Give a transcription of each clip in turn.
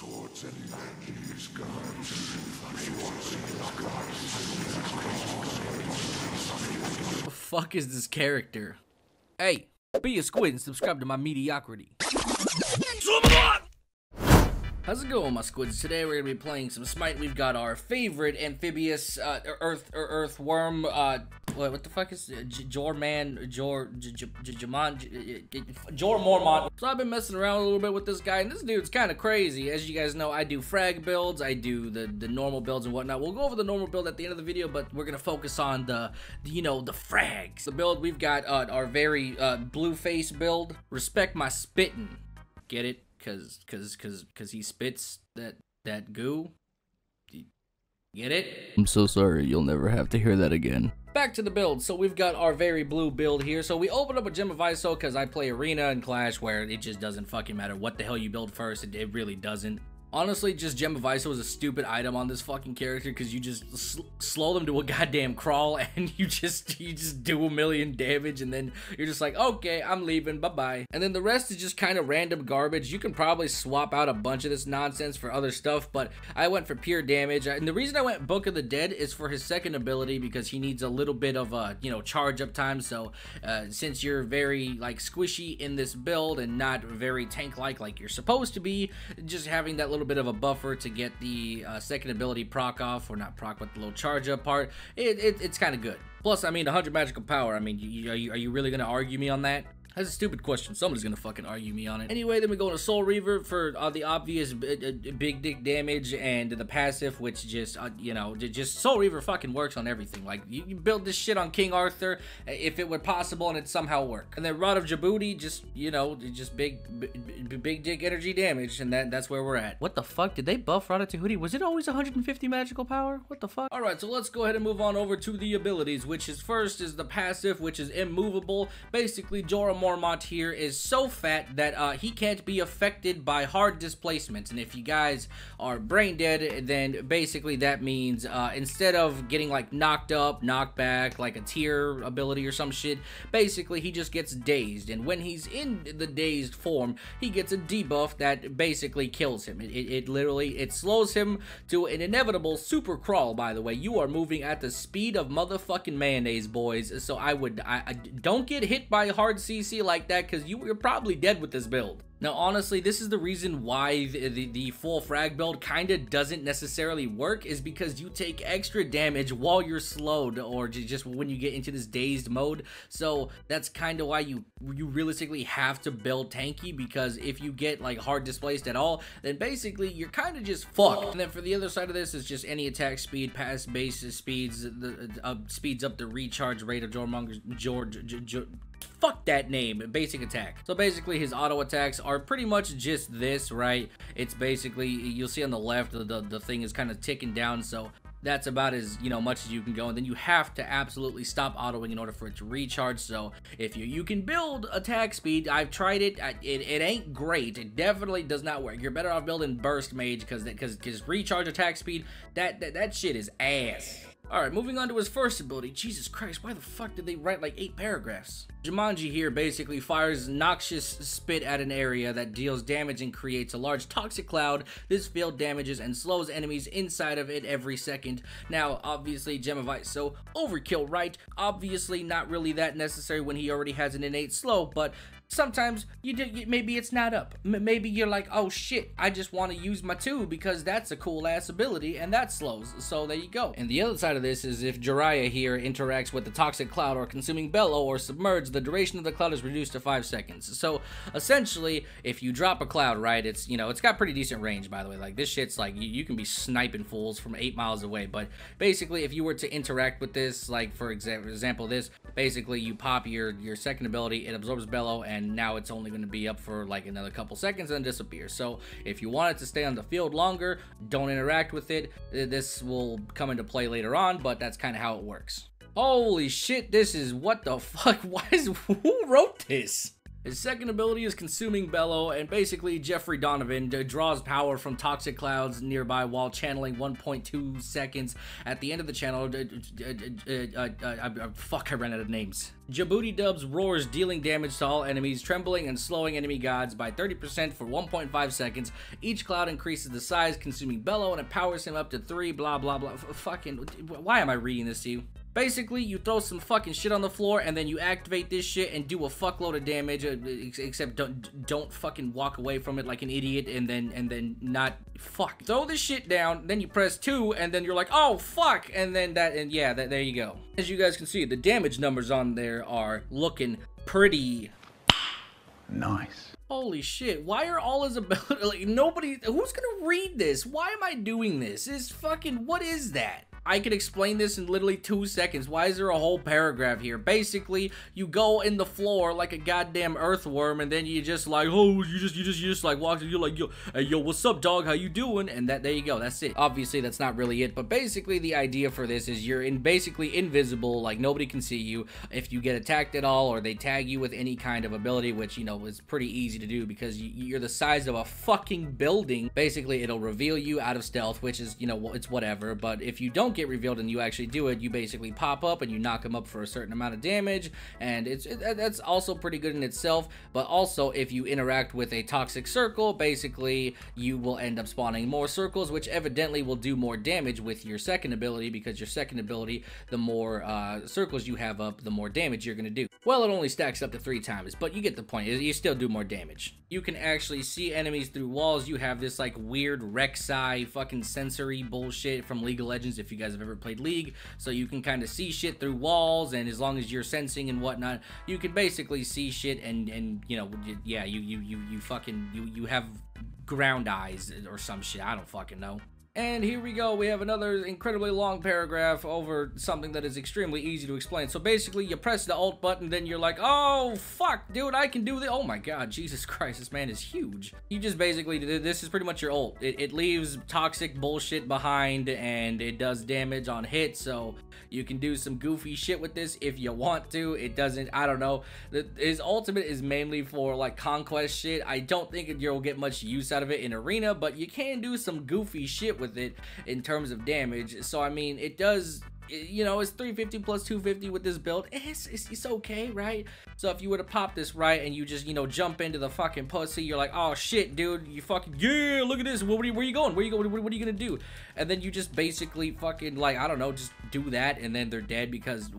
What the fuck is this character? Hey, be a squid and subscribe to my mediocrity. How's it going, my squids? Today we're gonna be playing some Smite. We've got our favorite amphibious earthworm. What the fuck is Jormungandr? So I've been messing around a little bit with this guy, and this dude's kind of crazy. As you guys know, I do frag builds, I do the normal builds and whatnot. We'll go over the normal build at the end of the video, but we're gonna focus on the frags. The build we've got our very blue face build. Respect my spittin'. Get it? Cause he spits that goo. Get it? I'm so sorry, you'll never have to hear that again. Back to the build. So we've got our very blue build here. So we open up a Gem of ISO because I play Arena and Clash where it just doesn't fucking matter what the hell you build first. It really doesn't. Honestly, just Gem of ISO is a stupid item on this fucking character because you just slow them to a goddamn crawl and you just do a million damage and then you're just like, okay, I'm leaving, bye-bye. And then the rest is just kind of random garbage. You can probably swap out a bunch of this nonsense for other stuff, but I went for pure damage. And the reason I went Book of the Dead is for his second ability because he needs a little bit of charge up time. So since you're very like squishy in this build and not very tank-like you're supposed to be, just having that little bit of a buffer to get the second ability proc off, or not proc, but the little charge up part, it's kind of good. Plus, I mean, 100 magical power. I mean, are you really gonna argue me on that? That's a stupid question. Somebody's gonna fucking argue me on it. Anyway, then we go into Soul Reaver for the obvious big dick damage, and the passive, which just, just Soul Reaver fucking works on everything. Like, you build this shit on King Arthur if it were possible, and it somehow worked. And then Rod of Djibouti, just big dick energy damage, and that's where we're at. What the fuck? Did they buff Rod of Djibouti? Was it always 150 magical power? What the fuck? Alright, so let's go ahead and move on over to the abilities, which is first is the passive, which is immovable. Basically, Jormungandr here is so fat that he can't be affected by hard displacements. And if you guys are brain dead, then basically that means instead of getting like knocked up, knocked back, like a tier ability or some shit, basically he just gets dazed. And when he's in the dazed form, he gets a debuff that basically kills him. It literally slows him to an inevitable super crawl. By the way, you are moving at the speed of motherfucking mayonnaise, boys. So I don't get hit by hard CC like that, because you're probably dead with this build. Now, honestly, this is the reason why the full frag build kinda doesn't necessarily work, is because you take extra damage while you're slowed, or just when you get into this dazed mode. So that's kinda why you realistically have to build tanky, because if you get like hard displaced at all, then basically you're kinda just fucked. And then for the other side of this is just any attack speed, pass basis speeds, speeds up the recharge rate of Jormungandr. Fuck that name, basic attack. So basically his auto attacks are pretty much just this, right? It's basically, you'll see on the left, the thing is kind of ticking down, so that's about as much as you can go. And then you have to absolutely stop autoing in order for it to recharge. So if you can build attack speed, I've tried it, it ain't great. It definitely does not work. You're better off building burst mage, because recharge attack speed, that shit is ass. Alright, moving on to his first ability. Jesus Christ, why the fuck did they write like 8 paragraphs? Jumanji here basically fires noxious spit at an area that deals damage and creates a large toxic cloud. This field damages and slows enemies inside of it every second. Now, obviously, Gem of Ice, so overkill, right? Obviously, not really that necessary when he already has an innate slow, but sometimes maybe it's not up. Maybe you're like, oh shit, I just want to use my 2 because that's a cool ass ability and that slows. So there you go. And the other side of this is if Jiraiya here interacts with the toxic cloud or consuming bellow or submerge, the duration of the cloud is reduced to 5 seconds. So essentially, if you drop a cloud, right, it's it's got pretty decent range, by the way. Like this shit's like you can be sniping fools from 8 miles away. But basically, if you were to interact with this, like for example this, basically you pop your second ability, it absorbs bellow, and now it's only going to be up for like another couple seconds and disappear. So if you want it to stay on the field longer, don't interact with it. This will come into play later on, but that's kind of how it works. Holy shit, this is, what the fuck? Who wrote this? His second ability is Consuming Bellow, and basically Jeffrey Donovan draws power from toxic clouds nearby while channeling 1.2 seconds. At the end of the channel, fuck, I ran out of names. Djibouti Dubs roars, dealing damage to all enemies, trembling and slowing enemy gods by 30% for 1.5 seconds. Each cloud increases the size, Consuming Bellow, and it powers him up to 3, blah, blah, blah. Fucking, why am I reading this to you? Basically, you throw some fucking shit on the floor, and then you activate this shit and do a fuckload of damage, except don't fucking walk away from it like an idiot, and then not, fuck. Throw this shit down, then you press 2, and then you're like, oh, fuck, and then there you go. As you guys can see, the damage numbers on there are looking pretty nice. Holy shit, why are all his abilities, like, nobody, who's gonna read this? Why am I doing this? This fucking, what is that? I could explain this in literally 2 seconds. Why is there a whole paragraph here? Basically, you go in the floor like a goddamn earthworm, and then you just like, oh, you just like walk, you're like, yo, hey, yo, what's up, dog? How you doing? And there you go. That's it. Obviously, that's not really it, but basically, the idea for this is you're basically invisible, like nobody can see you. If you get attacked at all, or they tag you with any kind of ability, which, you know, is pretty easy to do because you're the size of a fucking building. Basically, it'll reveal you out of stealth, which is, you know, it's whatever. But if you don't get revealed and you actually do it, you basically pop up and you knock them up for a certain amount of damage, and that's also pretty good in itself. But also, if you interact with a toxic circle, basically you will end up spawning more circles, which evidently will do more damage with your second ability, because your second ability, the more circles you have up, the more damage you're gonna do. Well, it only stacks up to 3 times, but you get the point. You still do more damage. You can actually see enemies through walls. You have this like weird Rek'Sai fucking sensory bullshit from League of Legends, if you guys have ever played League, so you can kind of see shit through walls, and as long as you're sensing and whatnot, you can basically see shit, and you know, yeah, you have ground eyes or some shit. I don't fucking know. And here we go, we have another incredibly long paragraph over something that is extremely easy to explain. So basically, you press the alt button, then you're like, oh, fuck, dude, I can do this. Oh my god, Jesus Christ, this man is huge. You just basically, this is pretty much your ult. It leaves toxic bullshit behind, and it does damage on hit, so you can do some goofy shit with this if you want to. It doesn't, I don't know. His ultimate is mainly for, like, conquest shit. I don't think you'll get much use out of it in arena, but you can do some goofy shit with it in terms of damage. So I mean, it does, you know, it's 350 plus 250 with this build. It's okay, right? So if you were to pop this right and you just, you know, jump into the fucking pussy, you're like, oh shit, dude, you fucking, yeah, look at this, where are you going? Where you going? What are you gonna do? And then you just basically fucking, like, I don't know, just do that, and then they're dead, because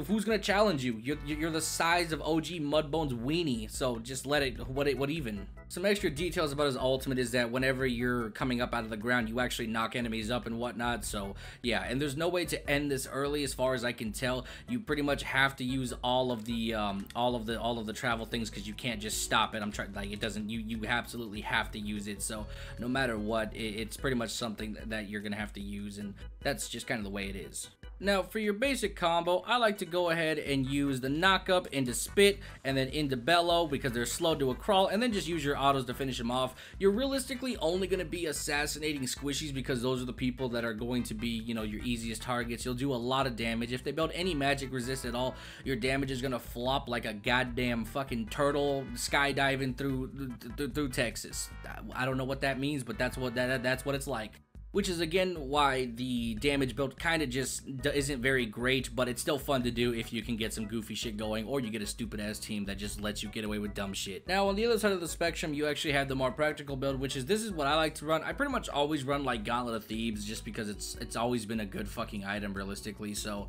who's gonna challenge you? You're the size of OG Mudbone's weenie, so just let it, what even? Some extra details about his ultimate is that whenever you're coming up out of the ground, you actually knock enemies up and whatnot. So yeah, and there's no way to end this early, as far as I can tell. You pretty much have to use all of the travel things, because you can't just stop it. I'm trying, like, it doesn't, you absolutely have to use it. So no matter what, it's pretty much something that you're gonna have to use, and that's just kind of the way it is. Now, for your basic combo, I like to go ahead and use the knock up into Spit and then into Bellow, because they're slow to a crawl, and then just use your autos to finish them off. You're realistically only going to be assassinating squishies, because those are the people that are going to be, you know, your easiest targets. You'll do a lot of damage. If they build any magic resist at all, your damage is going to flop like a goddamn fucking turtle skydiving through Texas. I don't know what that means, but that's what it's like. Which is, again, why the damage build kind of just isn't very great, but it's still fun to do if you can get some goofy shit going, or you get a stupid-ass team that just lets you get away with dumb shit. Now, on the other side of the spectrum, you actually have the more practical build, which is, this is what I like to run. I pretty much always run, like, Gauntlet of Thebes, just because it's always been a good fucking item, realistically. So,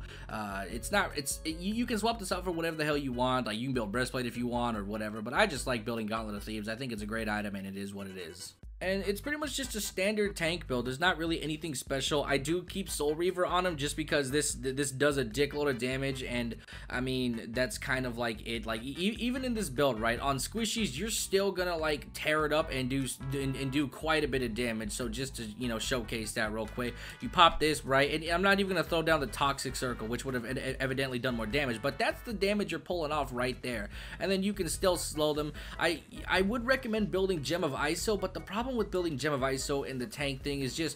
you can swap this out for whatever the hell you want. Like, you can build Breastplate if you want, or whatever, but I just like building Gauntlet of Thebes. I think it's a great item, and it is what it is. And it's pretty much just a standard tank build. There's not really anything special. I do keep Soul Reaver on him just because this does a dickload of damage, and I mean, that's kind of like it. Like, even in this build, right, on squishies, you're still gonna like tear it up and do quite a bit of damage. So just to, you know, showcase that real quick, you pop this, right, and I'm not even gonna throw down the toxic circle, which would have evidently done more damage, but that's the damage you're pulling off right there. And then you can still slow them. I would recommend building Gem of ISO, but the problem with building Gem of ISO in the tank thing is just,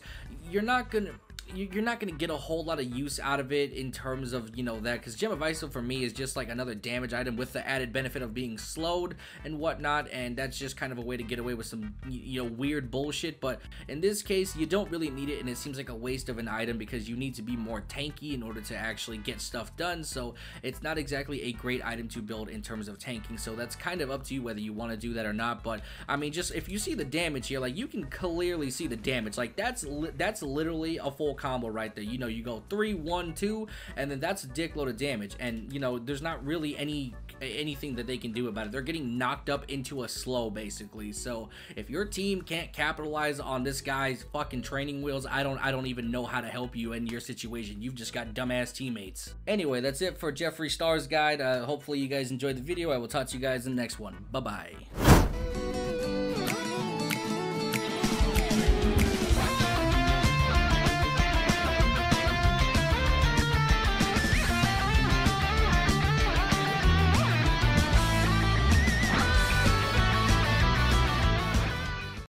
you're not gonna, you're not going to get a whole lot of use out of it in terms of, you know, that, because Gem of Iso for me is just like another damage item with the added benefit of being slowed and whatnot, and that's just kind of a way to get away with some, you know, weird bullshit. But in this case, you don't really need it, and it seems like a waste of an item because you need to be more tanky in order to actually get stuff done, so it's not exactly a great item to build in terms of tanking. So that's kind of up to you whether you want to do that or not. But I mean, just if you see the damage here, like, you can clearly see the damage. Like, that's literally a full combo right there. You know, you go 3, 1, 2, and then that's a dickload of damage, and you know, there's not really anything that they can do about it. They're getting knocked up into a slow, basically. So if your team can't capitalize on this guy's fucking training wheels, I don't even know how to help you in your situation. You've just got dumbass teammates. Anyway, that's it for Jeffree Star's guide. Hopefully you guys enjoyed the video. I will talk to you guys in the next one. Bye bye.